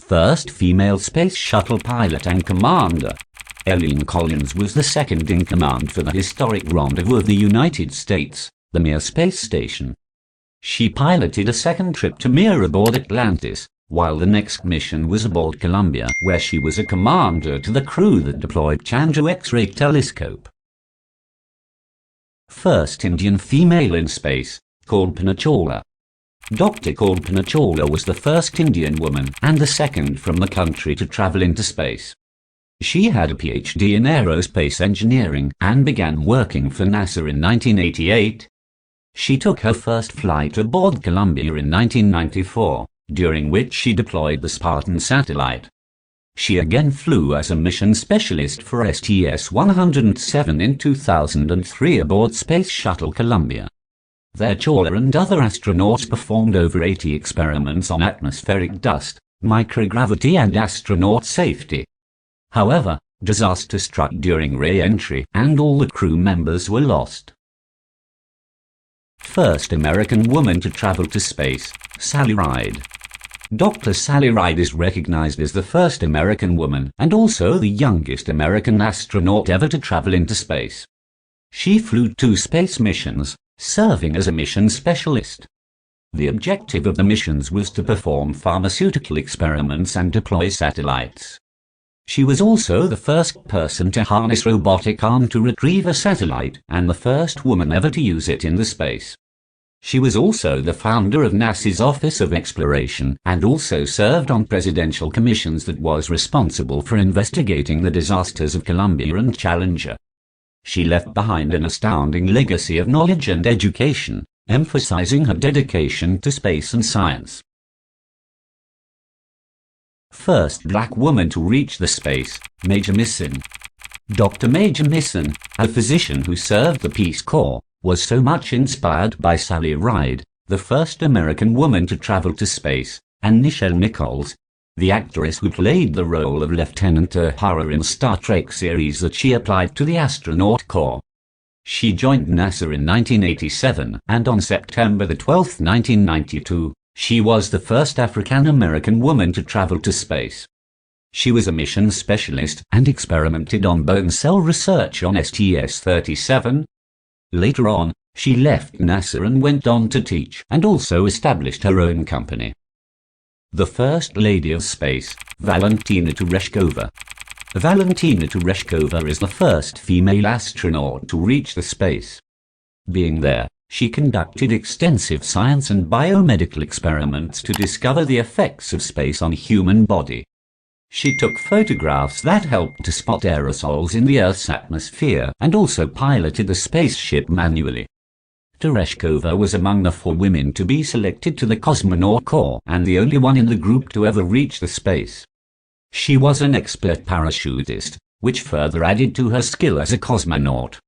first female space shuttle pilot and commander. Eileen Collins was the second in command for the historic rendezvous of the United States, the Mir space station. She piloted a second trip to Mir aboard Atlantis, while the next mission was aboard Columbia, where she was a commander to the crew that deployed Chandra X-ray telescope. First Indian female in space, Kalpana Chawla. Dr. Kalpana Chawla was the first Indian woman and the second from the country to travel into space. She had a PhD in aerospace engineering and began working for NASA in 1988. She took her first flight aboard Columbia in 1994, during which she deployed the Spartan satellite. She again flew as a mission specialist for STS-107 in 2003 aboard Space Shuttle Columbia. There Chawla and other astronauts performed over 80 experiments on atmospheric dust, microgravity and astronaut safety. However, disaster struck during re-entry and all the crew members were lost. First American woman to travel to space, Sally Ride. Dr. Sally Ride is recognized as the first American woman and also the youngest American astronaut ever to travel into space. She flew 2 space missions, serving as a mission specialist. The objective of the missions was to perform pharmaceutical experiments and deploy satellites. She was also the first person to harness robotic arm to retrieve a satellite and the first woman ever to use it in the space. She was also the founder of NASA's Office of Exploration and also served on presidential commissions that was responsible for investigating the disasters of Columbia and Challenger. She left behind an astounding legacy of knowledge and education, emphasizing her dedication to space and science. First black woman to reach the space, Major Misson. Dr. Major Misson, a physician who served the Peace Corps, was so much inspired by Sally Ride, the first American woman to travel to space, and Nichelle Nichols, the actress who played the role of Lieutenant Uhura in Star Trek series, that she applied to the astronaut corps. She joined NASA in 1987, and on September 12, 1992, she was the first African-American woman to travel to space. She was a mission specialist and experimented on bone cell research on STS-37. Later on, she left NASA and went on to teach and also established her own company. The First Lady of Space, Valentina Tereshkova. Valentina Tereshkova is the first female astronaut to reach the space. Being there, she conducted extensive science and biomedical experiments to discover the effects of space on the human body. She took photographs that helped to spot aerosols in the Earth's atmosphere and also piloted the spaceship manually. Tereshkova was among the 4 women to be selected to the Cosmonaut Corps and the only one in the group to ever reach the space. She was an expert parachutist, which further added to her skill as a cosmonaut.